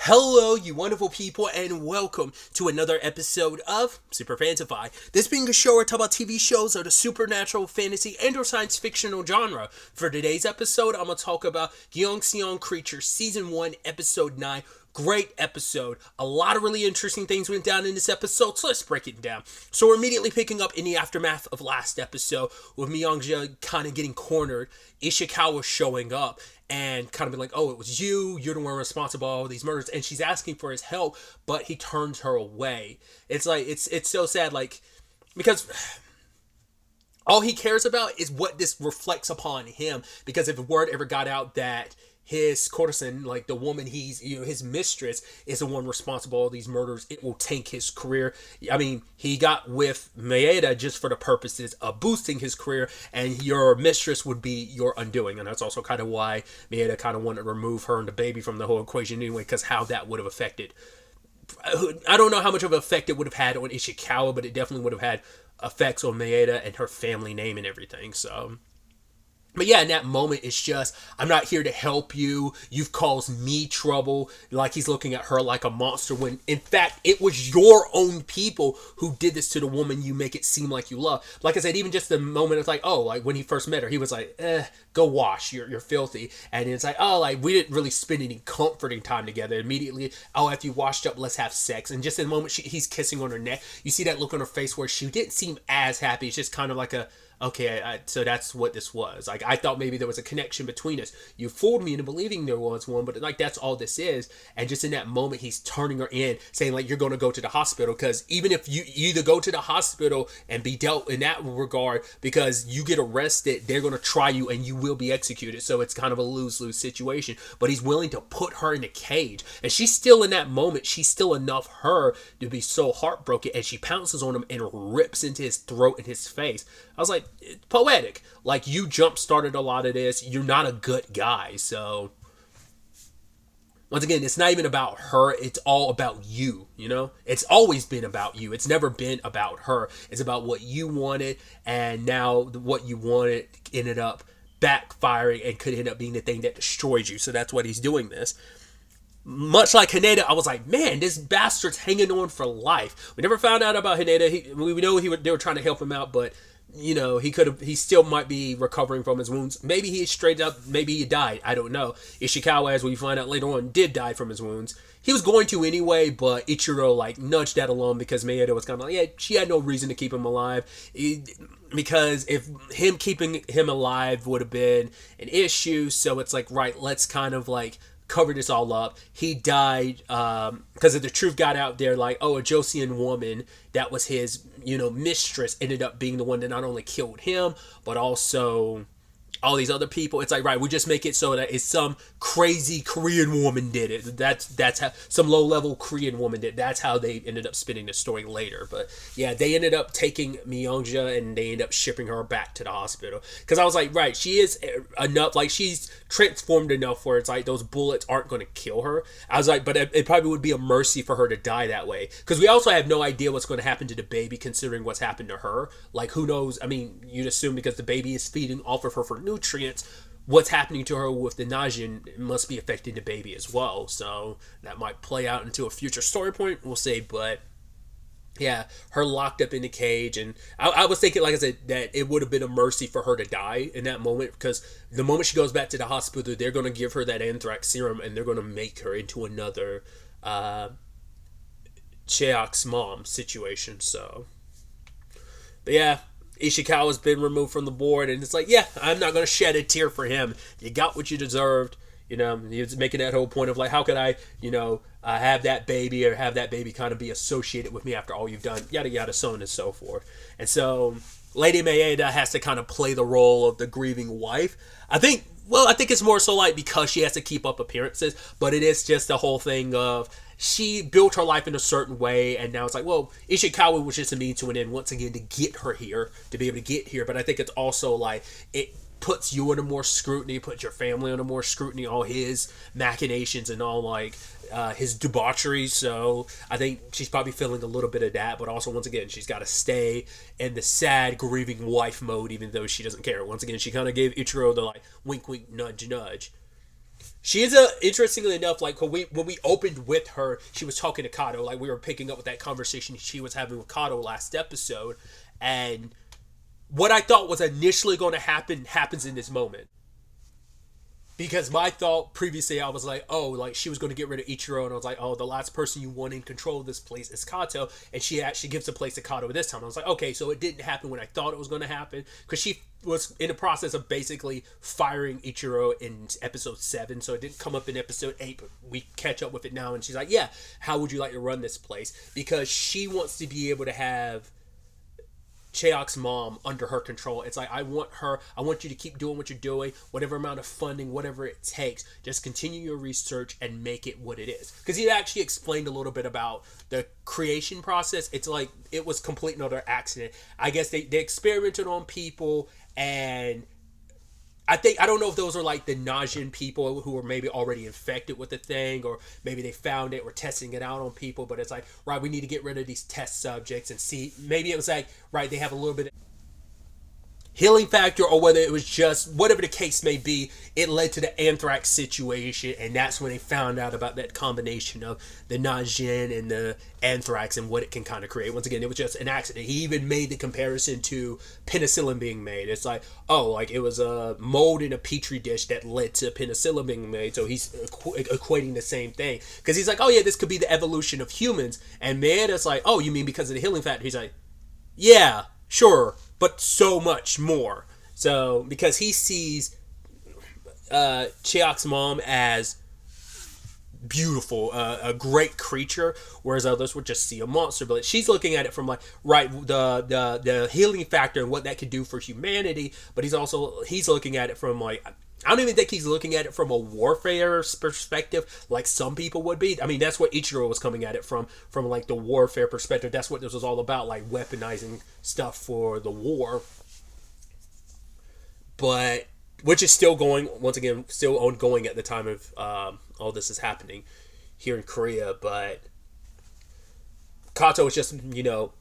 Hello, you wonderful people, and welcome to another episode of SuperFantaFi. This being a show where I talk about TV shows of the supernatural, fantasy, and or science fictional genre. For today's episode, I'm going to talk about Gyeongseong Creature Season 1, Episode 9. Great episode. A lot of really interesting things went down in this episode, so let's break it down. So we're immediately picking up in the aftermath of last episode with Myungja kind of getting cornered, Ishikawa showing up, and kind of be like, oh, it was you, you're the one responsible for all these murders, and she's asking for his help, but he turns her away. It's like, it's so sad, like, because all he cares about is what this reflects upon him, because if the word ever got out that his courtesan, like the woman his mistress, is the one responsible for all these murders, it will tank his career. I mean, he got with Maeda just for the purposes of boosting his career, and your mistress would be your undoing. And that's also kind of why Maeda kind of wanted to remove her and the baby from the whole equation anyway, because how that would have affected. I don't know how much of an effect it would have had on Ishikawa, but it definitely would have had effects on Maeda and her family name and everything, so. But yeah, in that moment, it's just, I'm not here to help you. You've caused me trouble. Like, he's looking at her like a monster when, in fact, it was your own people who did this to the woman you make it seem like you love. Like I said, even just the moment of like, oh, like when he first met her, he was like, go wash. You're filthy. And it's like, oh, like, we didn't really spend any comforting time together. Immediately, oh, after you washed up, let's have sex. And just in the moment he's kissing on her neck, you see that look on her face where she didn't seem as happy. It's just kind of like a, okay, so that's what this was. Like, I thought maybe there was a connection between us. You fooled me into believing there was one, but like, that's all this is. And just in that moment, he's turning her in, saying like, you're going to go to the hospital. Because even if you either go to the hospital and be dealt in that regard, because you get arrested, they're going to try you and you will be executed. So it's kind of a lose-lose situation. But he's willing to put her in a cage. And she's still in that moment, she's still enough her to be so heartbroken. And she pounces on him and rips into his throat and his face. I was like, it's poetic. Like, you jump started a lot of this. You're not a good guy. So once again, it's not even about her. It's all about you, you know? It's always been about you. It's never been about her. It's about what you wanted, and now what you wanted ended up backfiring and could end up being the thing that destroyed you. So that's what he's doing this. Much like Haneda, I was like, man, this bastard's hanging on for life. We never found out about Haneda. We know they were trying to help him out, but you know, he still might be recovering from his wounds. Maybe he straight up, maybe he died. I don't know. Ishikawa, as we find out later on, did die from his wounds. He was going to anyway, but Ichiro like nudged that along because Maeda was kind of like, yeah, she had no reason to keep him alive. Because if him keeping him alive would have been an issue, so it's like, right, let's kind of like cover this all up. He died because if the truth got out there, like, oh, a Joseon woman that was his, mistress ended up being the one that not only killed him, but also all these other people. It's like, right, we just make it so that it's some crazy Korean woman did it. That's how some low-level Korean woman did. That's how they ended up spinning the story later. But yeah, they ended up taking Myungja and they ended up shipping her back to the hospital. Because I was like, right, she is enough, like she's transformed enough where it's like those bullets aren't going to kill her. I was like, but it probably would be a mercy for her to die that way. Because we also have no idea what's going to happen to the baby considering what's happened to her. Like, who knows? I mean, you'd assume because the baby is feeding off of her for nutrients, what's happening to her with the nausea must be affecting the baby as well. So that might play out into a future story point, we'll see. But yeah, her locked up in the cage, and I was thinking, like I said, that it would have been a mercy for her to die in that moment, because the moment she goes back to the hospital, they're going to give her that anthrax serum and they're going to make her into another Cheok's mom situation. So, but yeah, Ishikawa's been removed from the board, and it's like, yeah, I'm not going to shed a tear for him. You got what you deserved. He was making that whole point of like, how could I, have that baby or have that baby kind of be associated with me after all you've done, yada, yada, so on and so forth. And so Lady Maeda has to kind of play the role of the grieving wife. I think it's more so like because she has to keep up appearances, but it is just the whole thing of she built her life in a certain way, and now it's like, well, Ishikawa was just a means to an end once again to get her here, to be able to get here. But I think it's also like it puts you under more scrutiny, puts your family under more scrutiny, all his machinations and all like his debauchery. So I think she's probably feeling a little bit of that, but also once again she's got to stay in the sad grieving wife mode, even though she doesn't care. Once again, she kind of gave Ichiro the like wink wink nudge nudge. She is interestingly enough, like when we opened with her, she was talking to Kato. Like we were picking up with that conversation she was having with Kato last episode, and what I thought was initially going to happen happens in this moment. Because my thought previously, I was like, oh, like she was going to get rid of Ichiro, and I was like, oh, the last person you want in control of this place is Kato, and she actually gives the place to Kato this time. I was like, okay, so it didn't happen when I thought it was going to happen, because she was in the process of basically firing Ichiro in episode 7, so it didn't come up in episode 8, but we catch up with it now, and she's like, yeah, how would you like to run this place? Because she wants to be able to have Cheok's mom under her control. It's like, I want you to keep doing what you're doing, whatever amount of funding, whatever it takes, just continue your research and make it what it is. Because he actually explained a little bit about the creation process. It's like, it was complete another accident. I guess they experimented on people, and I don't know if those are like the Najin people who were maybe already infected with the thing, or maybe they found it or testing it out on people, but it's like, right, we need to get rid of these test subjects and see, maybe it was like, right, they have a little bit of healing factor, or whether it was just whatever the case may be, it led to the anthrax situation, and that's when they found out about that combination of the Najin and the anthrax and what it can kind of create. Once again, it was just an accident. He even made the comparison to penicillin being made. It's like, oh, like it was a mold in a petri dish that led to penicillin being made, so he's equating the same thing, because he's like, oh yeah, this could be the evolution of humans, and Maeda's like, oh, you mean because of the healing factor? He's like, yeah, sure, but so much more. So, because he sees Cheok's mom as beautiful, a great creature, whereas others would just see a monster. But she's looking at it from like, right, the healing factor and what that could do for humanity. But he's looking at it from like, I don't even think he's looking at it from a warfare perspective like some people would be. I mean, that's what Ichiro was coming at it from like the warfare perspective. That's what this was all about, like weaponizing stuff for the war. But, which is still going, once again, still ongoing at the time of all this is happening here in Korea. But Kato is just,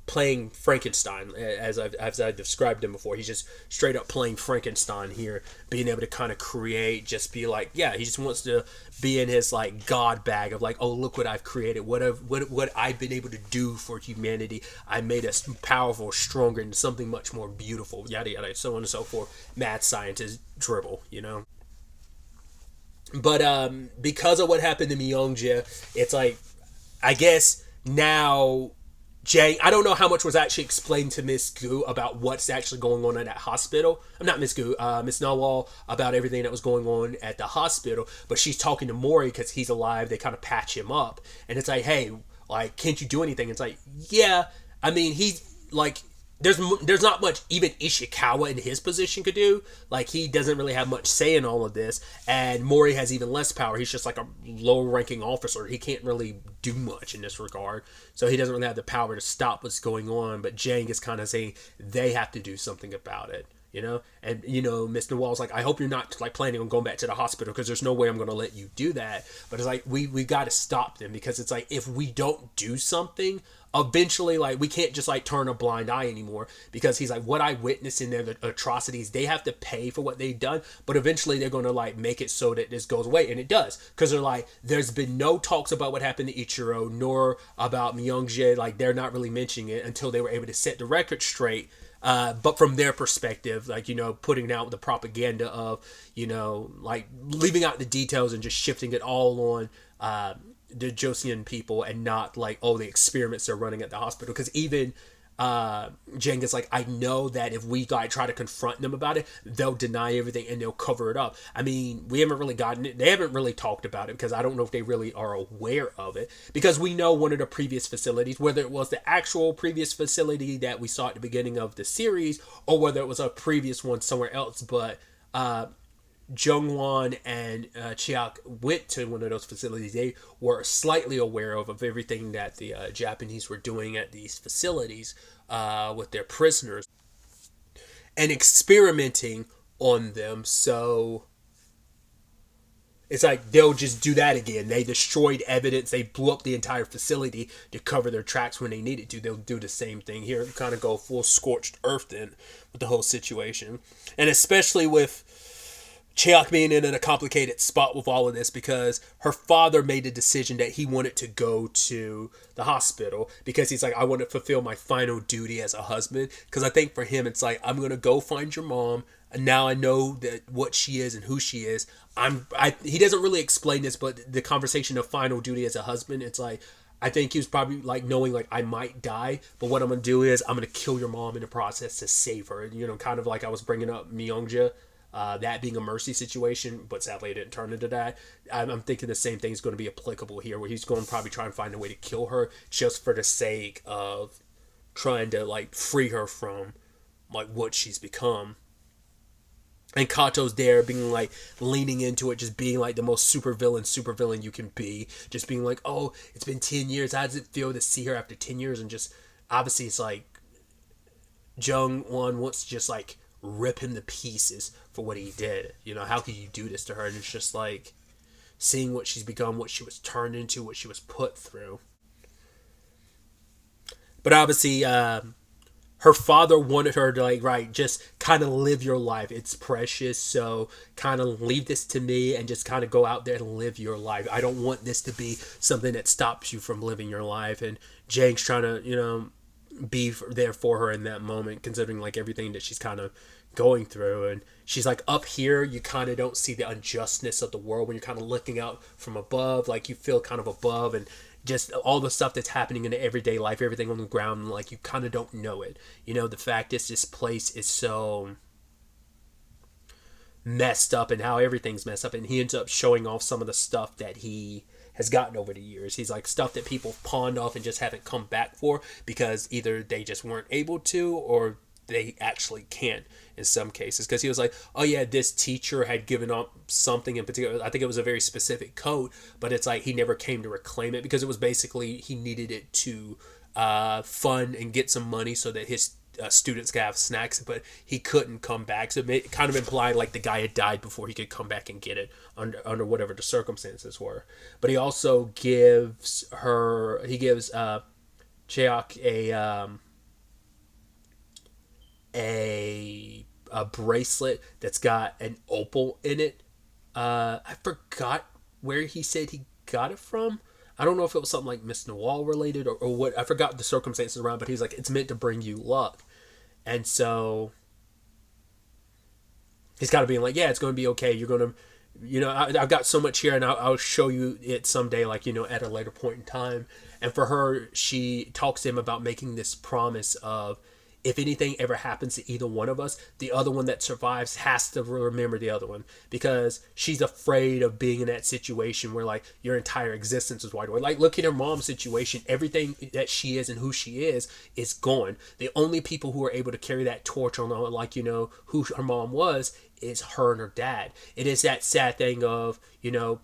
playing Frankenstein, as I've described him before. He's just straight up playing Frankenstein here, being able to kind of create, just be like, yeah, he just wants to be in his like God bag of like, oh, look what I've created, what I've been able to do for humanity. I made us powerful, stronger, and something much more beautiful, yada yada, so on and so forth. Mad scientist dribble, But because of what happened to Myungja, it's like, I guess now Jang, I don't know how much was actually explained to Miss Gu about what's actually going on at that hospital. I'm not Miss Gu, Miss Nawal, about everything that was going on at the hospital. But she's talking to Mori because he's alive. They kind of patch him up, and it's like, hey, like, can't you do anything? It's like, yeah, I mean, he's like, there's not much even Ishikawa in his position could do. Like, he doesn't really have much say in all of this, and Mori has even less power. He's just like a low-ranking officer. He can't really do much in this regard, so he doesn't really have the power to stop what's going on. But Jang is kind of saying they have to do something about it, And Mr. Wall's like, I hope you're not like planning on going back to the hospital, because there's no way I'm going to let you do that. But it's like, we got to stop them, because it's like, if we don't do something, eventually, like, we can't just like turn a blind eye anymore, because he's like, what I witnessed in their atrocities, they have to pay for what they've done, but eventually they're going to like make it so that this goes away, and it does, because they're like, there's been no talks about what happened to Ichiro nor about Myungjae. Like, they're not really mentioning it until they were able to set the record straight. But from their perspective, like, putting out the propaganda of, like, leaving out the details and just shifting it all on the Joseon people, and not like, oh, the experiments they're running at the hospital. Because even Jang is like, I know that if we like try to confront them about it, they'll deny everything and they'll cover it up. I mean, we haven't really gotten it. They haven't really talked about it, because I don't know if they really are aware of it, because we know one of the previous facilities, whether it was the actual previous facility that we saw at the beginning of the series, or whether it was a previous one somewhere else, but Jungwon and Chiak went to one of those facilities. They were slightly aware of everything that the Japanese were doing at these facilities with their prisoners and experimenting on them. So it's like, they'll just do that again. They destroyed evidence. They blew up the entire facility to cover their tracks when they needed to. They'll do the same thing here. Kind of go full scorched earth then with the whole situation. And especially with Cheok being in a complicated spot with all of this because her father made a decision that he wanted to go to the hospital because he's like, I want to fulfill my final duty as a husband. Because I think for him, it's like, I'm going to go find your mom. And now I know that what she is and who she is. He doesn't really explain this, but the conversation of final duty as a husband, it's like, I think he was probably like knowing like I might die, but what I'm going to do is I'm going to kill your mom in the process to save her. And, kind of like I was bringing up Myungja. That being a mercy situation, but sadly it didn't turn into that. I'm thinking the same thing is going to be applicable here, where he's going to probably try and find a way to kill her just for the sake of trying to like free her from like what she's become. And Kato's there being like leaning into it, just being like the most super villain you can be. Just being like, oh, it's been 10 years. How does it feel to see her after 10 years? And just obviously it's like Jung-won wants to just like rip him to pieces for what he did. How could you do this to her? And it's just like seeing what she's become, what she was turned into, what she was put through. But obviously, her father wanted her to like, right, just kind of live your life. It's precious, so kind of leave this to me and just kind of go out there and live your life. I don't want this to be something that stops you from living your life. And Jang's trying to, be there for her in that moment, considering like everything that she's kind of going through. And she's like, up here you kind of don't see the unjustness of the world when you're kind of looking out from above, like you feel kind of above, and just all the stuff that's happening in the everyday life, everything on the ground, like you kind of don't know it. The fact is this place is so messed up and how everything's messed up, and he ends up showing off some of the stuff that he has gotten over the years. He's like stuff that people pawned off and just haven't come back for because either they just weren't able to or they actually can't in some cases. Because he was like, oh yeah, this teacher had given up something in particular. I think it was a very specific code, but it's like he never came to reclaim it because it was basically he needed it to fund and get some money so that his students could have snacks, but he couldn't come back. So it kind of implied like the guy had died before he could come back and get it under whatever the circumstances were. But he also gives Cheok a bracelet that's got an opal in it. I forgot where he said he got it from. I don't know if it was something like Miss Noel related or what. I forgot the circumstances around, but he's like, it's meant to bring you luck. And so he's got to be like, yeah, it's going to be okay. You're going to, I've got so much here and I'll show you it someday, like, at a later point in time. And for her, she talks to him about making this promise of, if anything ever happens to either one of us, the other one that survives has to remember the other one, because she's afraid of being in that situation where like your entire existence is wiped away. Like, look at her mom's situation. Everything that she is and who she is gone. The only people who are able to carry that torch on, like, who her mom was, is her and her dad. It is that sad thing of,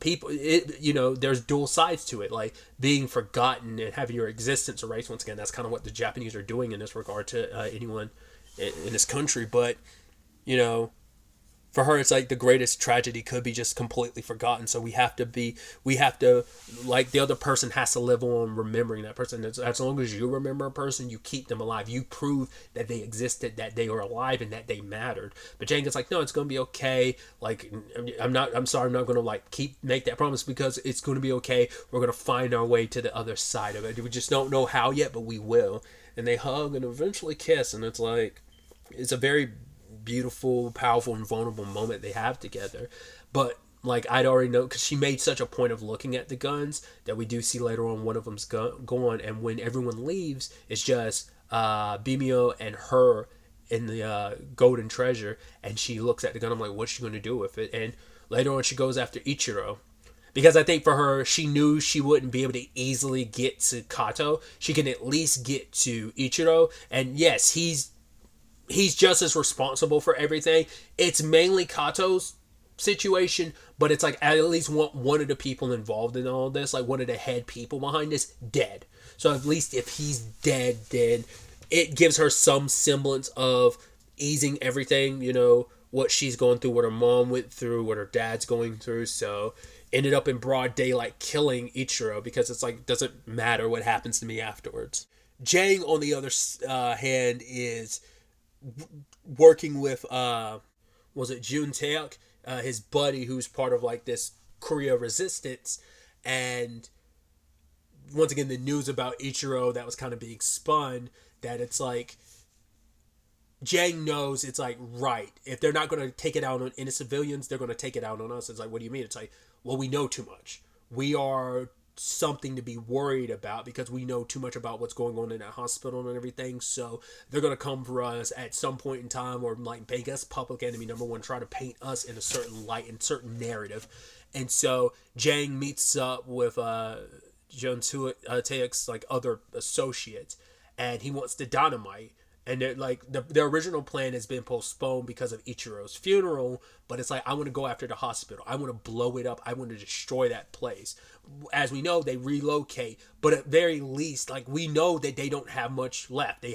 people, there's dual sides to it, like being forgotten and having your existence erased. Once again, that's kind of what the Japanese are doing in this regard to anyone in this country. But, for her, it's like the greatest tragedy could be just completely forgotten. So we have to, like, the other person has to live on remembering that person. As long as you remember a person, you keep them alive. You prove that they existed, that they were alive, and that they mattered. But Jang is like, no, it's going to be okay. Like, I'm sorry, I'm not going to like make that promise, because it's going to be okay. We're going to find our way to the other side of it. We just don't know how yet, but we will. And they hug and eventually kiss. And it's like, it's a very beautiful, powerful, and vulnerable moment they have together. But like, I'd already know, because she made such a point of looking at the guns, that we do see later on one of them's gone, and when everyone leaves, it's just Bimio and her in the golden treasure, and she looks at the gun. I'm like, what's she going to do with it? And later on she goes after Ichiro, because I think for her, she knew she wouldn't be able to easily get to Kato. She can at least get to Ichiro, and yes, he's just as responsible for everything. It's mainly Kato's situation, but it's like, I at least want one of the people involved in all this, like one of the head people behind this, dead. So at least if he's dead, then it gives her some semblance of easing everything, what she's going through, what her mom went through, what her dad's going through. So ended up in broad daylight killing Ichiro, because it's like, doesn't matter what happens to me afterwards. Jang, on the other hand, is working with was it Jun Taek, his buddy who's part of like this Korea resistance. And once again, the news about Ichiro that was kind of being spun, that it's like Jang knows it's like, right, if they're not going to take it out on innocent civilians, they're going to take it out on us. It's like, what do you mean? It's like, well, we know too much. We are something to be worried about because we know too much about what's going on in that hospital and everything. So they're going to come for us at some point in time, or like make us public enemy number one, try to paint us in a certain light and certain narrative. And so Jang meets up with Taek's like other associates, and he wants to dynamite. And like the original plan has been postponed because of Ichiro's funeral, but it's like, I want to go after the hospital. I want to blow it up. I want to destroy that place. As we know, they relocate, but at very least, like, we know that they don't have much left.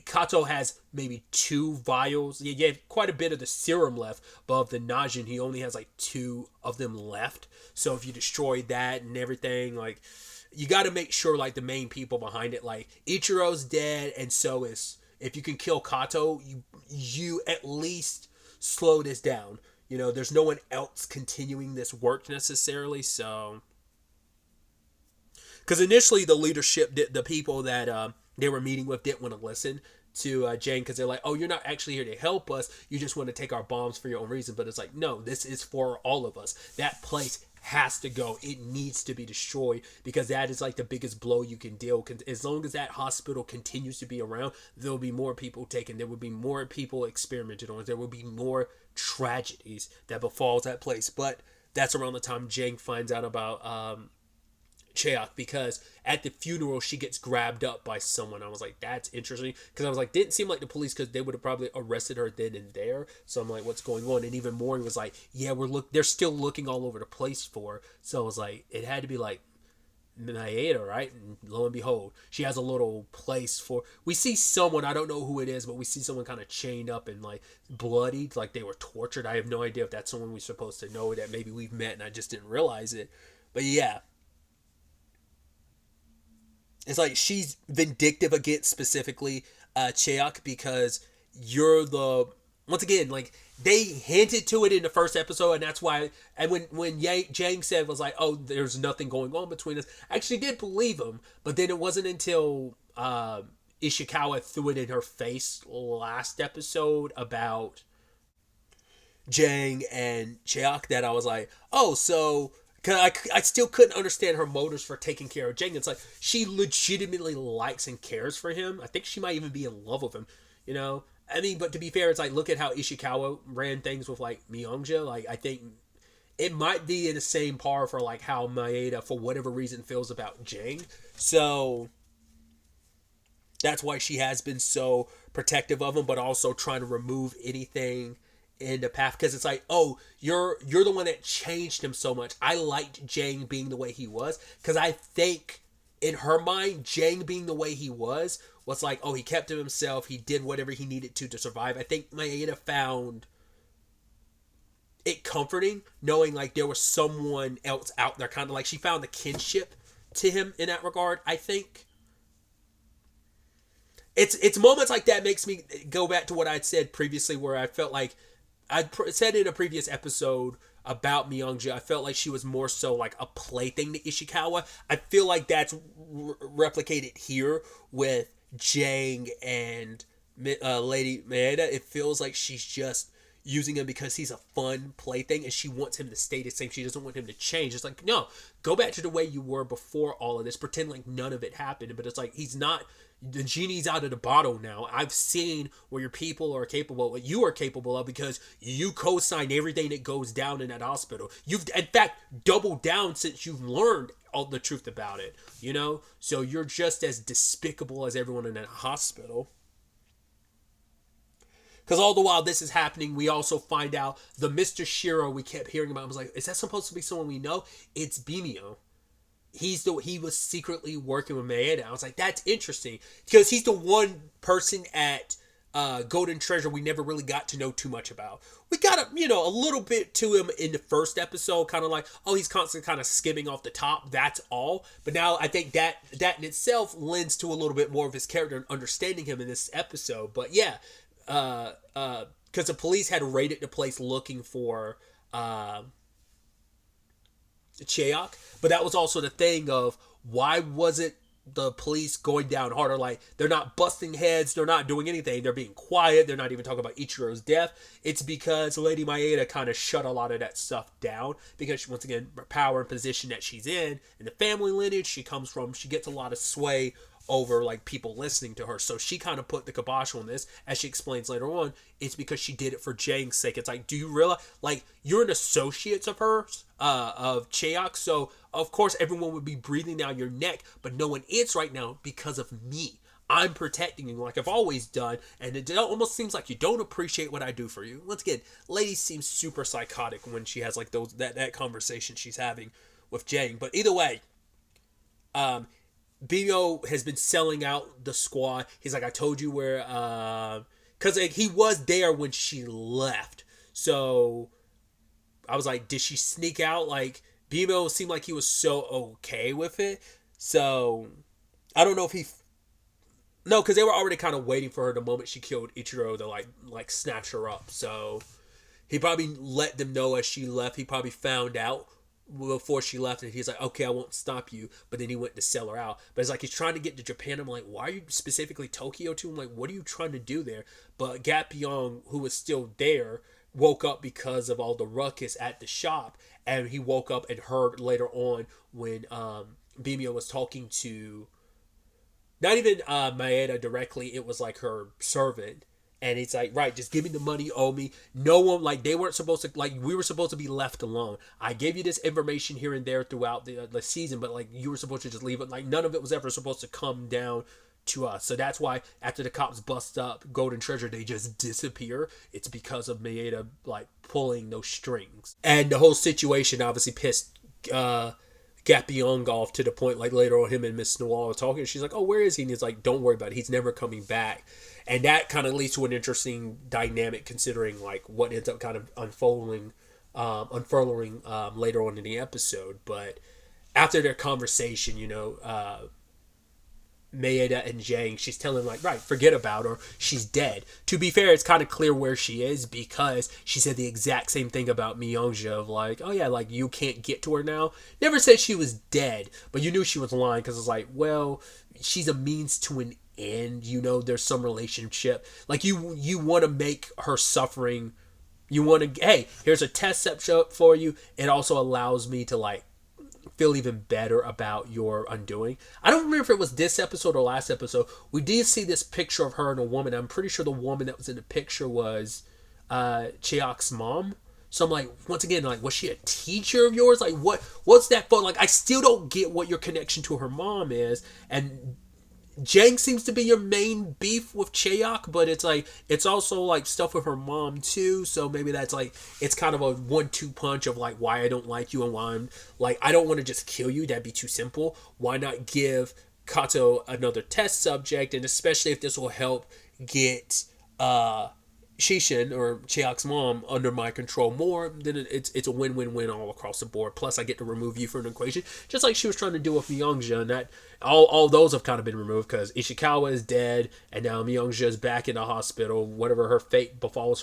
Kato has maybe 2 vials. He have quite a bit of the serum left, but of the Najin, he only has like 2 of them left. So if you destroy that and everything, like, you got to make sure like the main people behind it, like Ichiro's dead, and so is, if you can kill Kato, you at least slow this down. You know, there's no one else continuing this work necessarily, so. Because initially the leadership, the people that they were meeting with, didn't want to listen to Jang, because they're like, oh, you're not actually here to help us. You just want to take our bombs for your own reason. But it's like, no, this is for all of us. That place has to go. It needs to be destroyed, because that is like the biggest blow you can deal. As long as that hospital continues to be around, there will be more people taken. There will be more people experimented on. There will be more tragedies that befalls that place. But that's around the time Jang finds out about Cheok, because at the funeral she gets grabbed up by someone. I was like, that's interesting, because I was like, didn't seem like the police, because they would have probably arrested her then and there. So I'm like, what's going on? And even more, he was like, yeah, they're still looking all over the place for her. So I was like, it had to be like Maeda, right? And lo and behold, she has a little place for. We see someone, I don't know who it is, but we see someone kind of chained up and like bloodied, like they were tortured. I have no idea if that's someone we're supposed to know, that maybe we've met and I just didn't realize it. But yeah, it's like she's vindictive against specifically Cheok, because once again, like, they hinted to it in the first episode, and that's why. And when Jang said, was like, oh, there's nothing going on between us, I actually did believe him. But then it wasn't until Ishikawa threw it in her face last episode about Jang and Cheok that I was like, oh, so. Cause I still couldn't understand her motives for taking care of Jang. It's like, she legitimately likes and cares for him. I think she might even be in love with him, you know? I mean, but to be fair, it's like, look at how Ishikawa ran things with, like, Myeongja. Like, I think it might be in the same par for, like, how Maeda, for whatever reason, feels about Jang. So that's why she has been so protective of him, but also trying to remove anything in the path, because it's like, oh, you're the one that changed him so much. I liked Jang being the way he was, because I think in her mind, Jang being the way he was like, oh, he kept to himself, he did whatever he needed to survive. I think Maeda found it comforting knowing like there was someone else out there, kind of like she found the kinship to him in that regard. I think it's moments like that makes me go back to what I'd said previously, where I felt like I said in a previous episode about Myeongja, I felt like she was more so like a plaything to Ishikawa. I feel like that's replicated here with Jang and Lady Maeda. It feels like she's just using him because he's a fun plaything, and she wants him to stay the same. She doesn't want him to change. It's like, no, go back to the way you were before all of this. Pretend like none of it happened. But it's like, he's not. The genie's out of the bottle now. I've seen what your people are capable, what you are capable of, because you co-sign everything that goes down in that hospital. You've, in fact, doubled down since you've learned all the truth about it, you know? So you're just as despicable as everyone in that hospital. Because all the while this is happening, we also find out the Mr. Shiro we kept hearing about. I was like, is that supposed to be someone we know? It's Bimio. He was secretly working with Maeda. I was like, that's interesting, because he's the one person at Golden Treasure we never really got to know too much about. We got a little bit to him in the first episode, kind of like, oh, he's constantly kind of skimming off the top. That's all. But now I think that in itself lends to a little bit more of his character and understanding him in this episode. But yeah, because the police had raided the place looking for Cheok, but that was also the thing of why wasn't the police going down harder? Like, they're not busting heads, they're not doing anything, they're being quiet, they're not even talking about Ichiro's death. It's because Lady Maeda kind of shut a lot of that stuff down, because she, once again, power and position that she's in, and the family lineage she comes from, she gets a lot of sway over like people listening to her. So she kind of put the kibosh on this, as she explains later on. It's because she did it for Jang's sake. It's like, do you realize, like, you're an associate of hers, of Cheok, so of course everyone would be breathing down your neck, but no one is right now because of me. I'm protecting you like I've always done, and it almost seems like you don't appreciate what I do for you. Once again, Lady seems super psychotic when she has like those that conversation she's having with Jang. But either way, Bimo has been selling out the squad. He's like, I told you where, because like, he was there when she left. So I was like, did she sneak out? Like, Bimo seemed like he was so okay with it. So I don't know if he... No, because they were already kind of waiting for her the moment she killed Ichiro to like snatch her up. So he probably let them know as she left. He probably found out before she left, and he's like, okay, I won't stop you. But then he went to sell her out. But it's like he's trying to get to Japan. I'm like, why are you specifically Tokyo too? I'm like, what are you trying to do there? But Gapyeong, who was still there, woke up because of all the ruckus at the shop, and he woke up and heard later on when Bimio was talking to not even Maeda directly, it was like her servant. And it's like, right, just give me the money you owe me. No one, like, they weren't supposed to, like, we were supposed to be left alone. I gave you this information here and there throughout the season, but, like, you were supposed to just leave it. Like, none of it was ever supposed to come down to us. So that's why after the cops bust up Golden Treasure, they just disappear. It's because of Maeda, like, pulling those strings. And the whole situation obviously pissed Gapyeong off to the point, like, later on, him and Miss Noir are talking. She's like, oh, where is he? And he's like, don't worry about it. He's never coming back. And that kind of leads to an interesting dynamic, considering like what ends up kind of unfurling later on in the episode. But after their conversation, you know, Maeda and Jang, she's telling him like, right, forget about her. She's dead. To be fair, it's kind of clear where she is, because she said the exact same thing about Myeongja of like, oh yeah, like you can't get to her now. Never said she was dead, but you knew she was lying, because it's like, well, she's a means to an end, you know, there's some relationship. Like you want to make her suffering, you want to, hey, here's a test step for you. It also allows me to like feel even better about your undoing. I don't remember if it was this episode or last episode. We did see this picture of her and a woman. I'm pretty sure the woman that was in the picture was Cheok's mom. So I'm like, once again, like, was she a teacher of yours? Like, what's that for? Like, I still don't get what your connection to her mom is. And Jang seems to be your main beef with Cheok, but it's like, it's also like stuff with her mom too. So maybe that's like, it's kind of a 1-2 punch of like why I don't like you and why I'm like, I don't want to just kill you. That'd be too simple. Why not give Kato another test subject? And especially if this will help get Shishin or Cheok's mom under my control more, then it's a win-win-win all across the board. Plus, I get to remove you from the equation, just like she was trying to do with Myeongja, and that all those have kind of been removed because Ishikawa is dead, and now Myeongja is back in the hospital. Whatever her fate befalls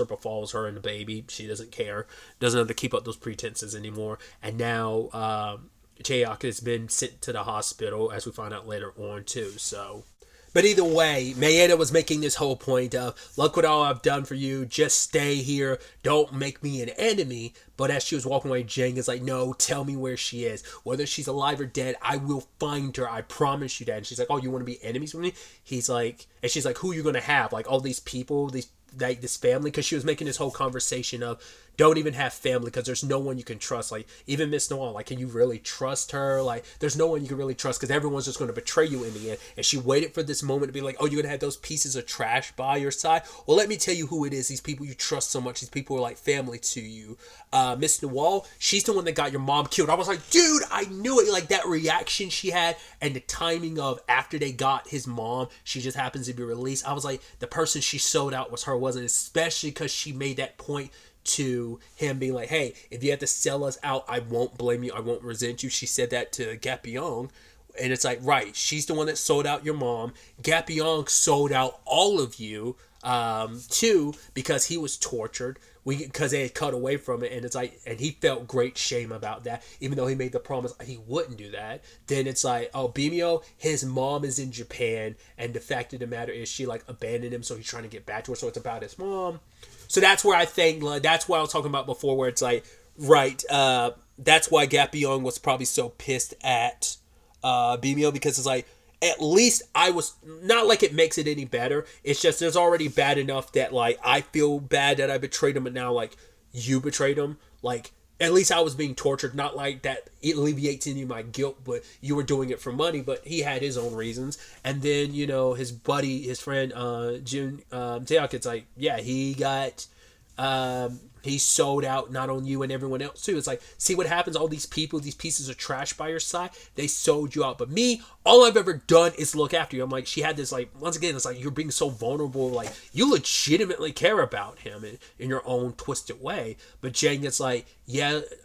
her and the baby. She doesn't care, doesn't have to keep up those pretenses anymore. And now Cheok has been sent to the hospital, as we find out later on too. So. But either way, Maeda was making this whole point of, look what all I've done for you, just stay here, don't make me an enemy. But as she was walking away, Jang is like, no, tell me where she is. Whether she's alive or dead, I will find her, I promise you that. And she's like, oh, you want to be enemies with me? He's like, and she's like, who are you going to have? Like, all these people, this family? Because she was making this whole conversation of, don't even have family because there's no one you can trust. Like, even Miss Noir, like, can you really trust her? Like, there's no one you can really trust because everyone's just going to betray you in the end. And she waited for this moment to be like, oh, you're going to have those pieces of trash by your side? Well, let me tell you who it is. These people you trust so much. These people are like family to you. Miss Noir, she's the one that got your mom killed. I was like, dude, I knew it. Like, that reaction she had and the timing of after they got his mom, she just happens to be released. I was like, the person she sold out was her, wasn't, especially because she made that point to him being like, hey, if you have to sell us out, I won't blame you, I won't resent you. She said that to Gapyeong, and it's like, right, she's the one that sold out your mom. Gapyeong sold out all of you. Two, because he was tortured. Because they had cut away from it, and it's like, and he felt great shame about that, even though he made the promise he wouldn't do that. Then it's like, oh, Bimio, his mom is in Japan, and the fact of the matter is she like abandoned him, so he's trying to get back to her. So it's about his mom. So that's where I think, like, that's what I was talking about before, where it's like, right, that's why Gapyeong was probably so pissed at Bimio, because it's like, at least I was not like it makes it any better. It's just there's already bad enough that like I feel bad that I betrayed him, and now like you betrayed him. Like at least I was being tortured, not like that it alleviates any of my guilt, but you were doing it for money. But he had his own reasons. And then his buddy, his friend Jun Taeyok, it's like he got he sold out not on you and everyone else too. It's like, see what happens, all these people, these pieces of trash by your side, they sold you out. But me, all I've ever done is look after you. I'm like, she had this like, once again, it's like you're being so vulnerable, like you legitimately care about him in your own twisted way. But Jang, it's like,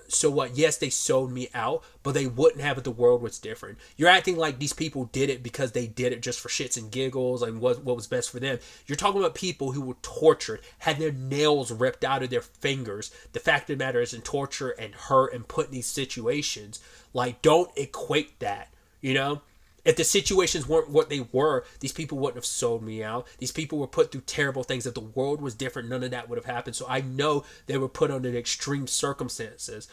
so what? Yes, they sold me out, but they wouldn't have it. The world was different. You're acting like these people did it because they did it just for shits and giggles and what was best for them. You're talking about people who were tortured, had their nails ripped out of their fingers. The fact of the matter is, in torture and hurt and put in these situations, like, don't equate that, If the situations weren't what they were, these people wouldn't have sold me out. These people were put through terrible things. If the world was different, none of that would have happened. So I know they were put under extreme circumstances,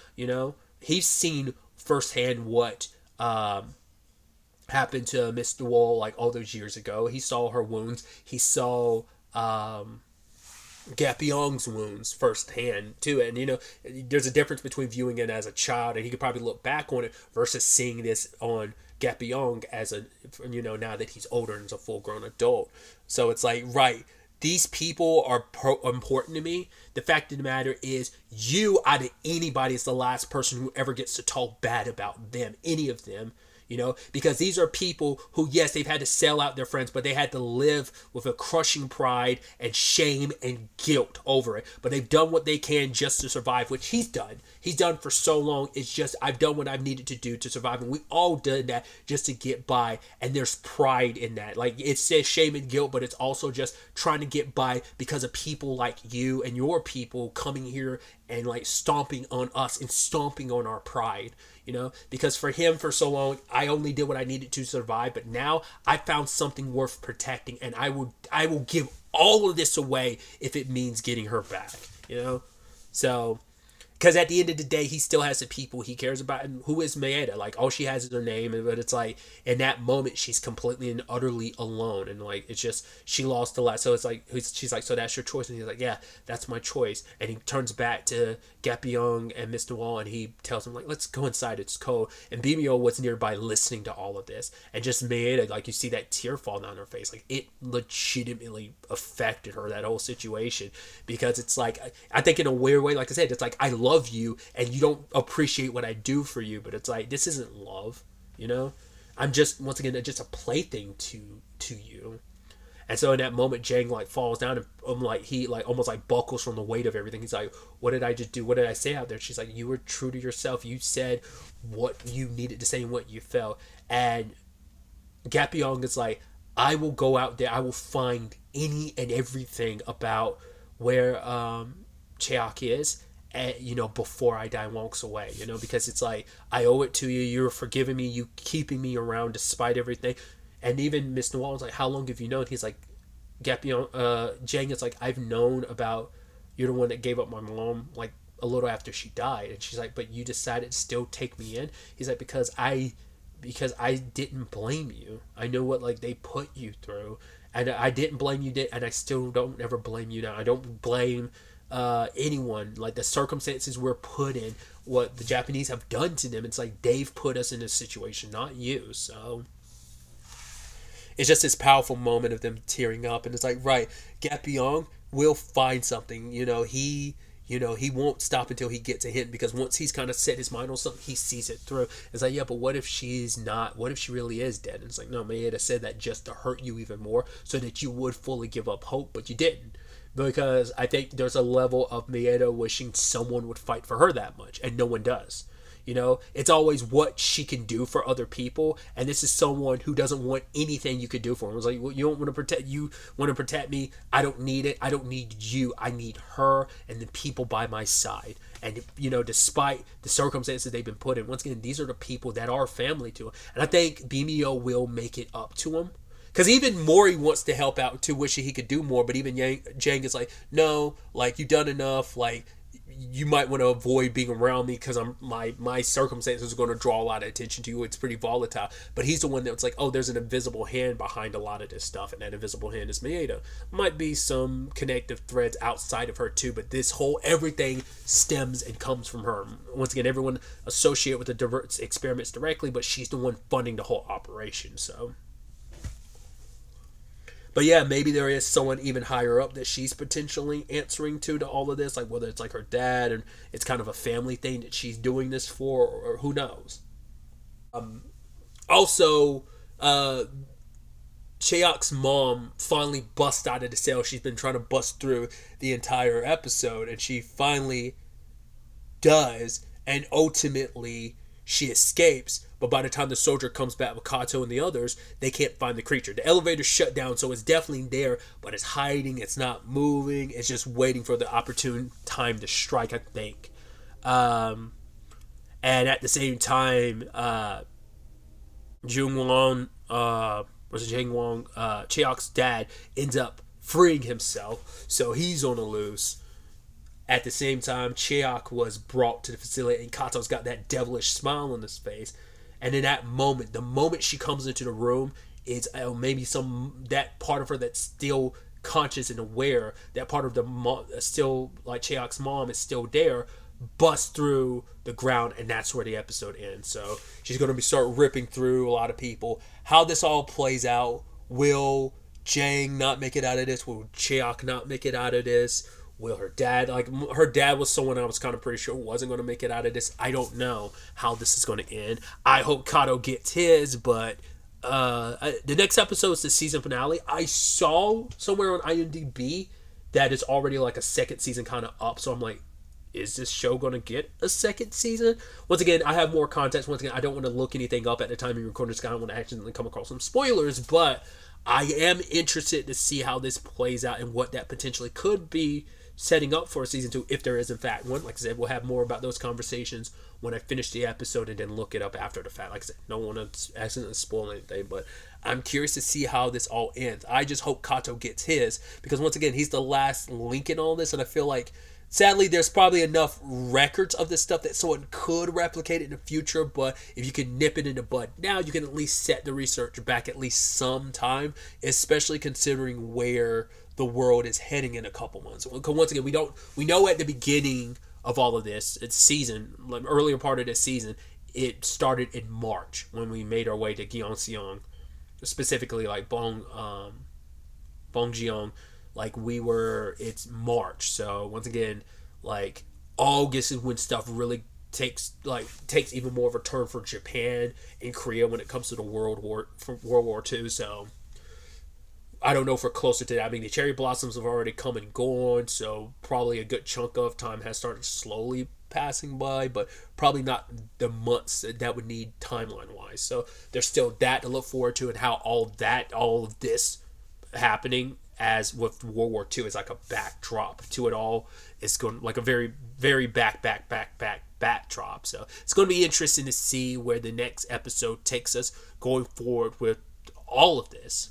He's seen firsthand what happened to Mr. Wall like all those years ago. He saw her wounds. He saw Gapyeong's wounds firsthand too, and there's a difference between viewing it as a child, and he could probably look back on it, versus seeing this on Gapyeong as now that he's older and is a full-grown adult. So it's like, right, these people are important to me. The fact of the matter is, you out of anybody is the last person who ever gets to talk bad about them, any of them. Because these are people who, yes, they've had to sell out their friends, but they had to live with a crushing pride and shame and guilt over it. But they've done what they can just to survive, which he's done. He's done for so long. It's just, I've done what I've needed to do to survive. And we all did that just to get by. And there's pride in that. Like, it says shame and guilt, but it's also just trying to get by because of people like you and your people coming here and like stomping on us and stomping on our pride. Because for him, for so long, I only did what I needed to survive, but now I found something worth protecting, and I will give all of this away if it means getting her back, So, because at the end of the day, he still has the people he cares about, and who is Maeda? Like, all she has is her name, but it's like, in that moment, she's completely and utterly alone, and like, it's just, she lost a lot, so it's like, she's like, so that's your choice, and he's like, yeah, that's my choice, and he turns back to Gapyeong and Mr. Wall, and he tells him, like, let's go inside, it's cold, and Bimio was nearby listening to all of this, and just Maeda, like, you see that tear fall down her face, like, it legitimately affected her, that whole situation, because it's like, I think in a weird way, like I said, it's like, I love you, and you don't appreciate what I do for you, but it's like, this isn't love, I'm just, once again, just a plaything to you. And so in that moment, Jang like falls down, and he like almost like buckles from the weight of everything. He's like, what did I just do? What did I say out there? She's like, you were true to yourself. You said what you needed to say and what you felt. And Gapyeong is like, I will go out there. I will find any and everything about where Cheok is, and, before I die and walks away, because it's like, I owe it to you. You're forgiving me. You keeping me around despite everything. And even Mr. Wall was like, how long have you known? He's like, Jang is like, I've known about, you're the one that gave up my mom, like, a little after she died. And she's like, but you decided to still take me in? He's like, because I didn't blame you. I know what, like, they put you through. And I didn't blame you then, and I still don't ever blame you now. I don't blame anyone. Like, the circumstances we're put in, what the Japanese have done to them, it's like, they've put us in this situation, not you. So it's just this powerful moment of them tearing up, and it's like, right, Gapyeong will find something. He won't stop until he gets a hint, because once he's kind of set his mind on something, he sees it through. It's like, yeah, but what if she's not? What if she really is dead? And it's like, no, Maeda said that just to hurt you even more, so that you would fully give up hope, but you didn't. Because I think there's a level of Maeda wishing someone would fight for her that much, and no one does. It's always what she can do for other people, and this is someone who doesn't want anything you could do for him. It's like, well, you don't want to protect, you want to protect me. I don't need it. I don't need you. I need her and the people by my side. And despite the circumstances they've been put in, once again, these are the people that are family to him, and I think BMO will make it up to him. Because even Mori wants to help out too, wishing he could do more, but even Jang is like, no, like, you've done enough, like, you might want to avoid being around me because my circumstances are going to draw a lot of attention to you. It's pretty volatile. But he's the one that's like, oh, there's an invisible hand behind a lot of this stuff, and that invisible hand is Maeda. Might be some connective threads outside of her too, but everything stems and comes from her. Once again, everyone associated with the experiments directly, but she's the one funding the whole operation. So. But yeah, maybe there is someone even higher up that she's potentially answering to all of this, like whether it's like her dad and it's kind of a family thing that she's doing this for, or who knows. Also, Cheok's mom finally busts out of the cell. She's been trying to bust through the entire episode, and she finally does, and ultimately she escapes. But by the time the soldier comes back with Kato and the others, they can't find the creature. The elevator's shut down, so it's definitely there, but it's hiding, it's not moving, it's just waiting for the opportune time to strike, I think. And at the same time, Jungwon, Cheok's dad ends up freeing himself, so he's on the loose. At the same time, Cheok was brought to the facility, and Kato's got that devilish smile on his face. And in that moment, the moment she comes into the room, is maybe that part of her that's still conscious and aware, that part of the still, like Cheok's mom is still there, busts through the ground, and that's where the episode ends. So she's going to start ripping through a lot of people. How this all plays out, will Jang not make it out of this? Will Cheok not make it out of this? Will her dad, her dad was someone I was kind of pretty sure wasn't going to make it out of this. I don't know how this is going to end. I hope Kato gets his, but the next episode is the season finale. I saw somewhere on IMDb that it's already like a second season kind of up, so I'm like, is this show going to get a second season? Once again, I have more context. Once again, I don't want to look anything up at the time you record this, because I don't want to accidentally come across some spoilers, but I am interested to see how this plays out and what that potentially could be setting up for a season 2, if there is in fact one. Like I said, we'll have more about those conversations when I finish the episode and then look it up after the fact. Like I said, don't want to accidentally spoil anything, but I'm curious to see how this all ends. I just hope Kato gets his, because once again, he's the last link in all this, and I feel like sadly there's probably enough records of this stuff that someone could replicate it in the future, but if you can nip it in the bud now, you can at least set the research back at least some time, especially considering where the world is heading in a couple months. Because once again, we know at the beginning of all of this, it's season, like earlier part of this season, it started in March when we made our way to Gyeongseong, specifically like Bongjeong. Like it's March, so once again, like August is when stuff really takes even more of a turn for Japan and Korea when it comes to the World War II. So I don't know if we're closer to that. I mean, the cherry blossoms have already come and gone, so probably a good chunk of time has started slowly passing by, but probably not the months that would need timeline-wise. So there's still that to look forward to, and how all of this happening as with World War II is like a backdrop to it all. It's going like a very, very backdrop. So it's going to be interesting to see where the next episode takes us going forward with all of this.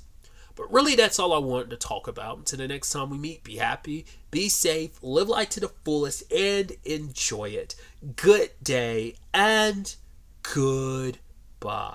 But really, that's all I wanted to talk about. Until the next time we meet, be happy, be safe, live life to the fullest, and enjoy it. Good day, and goodbye.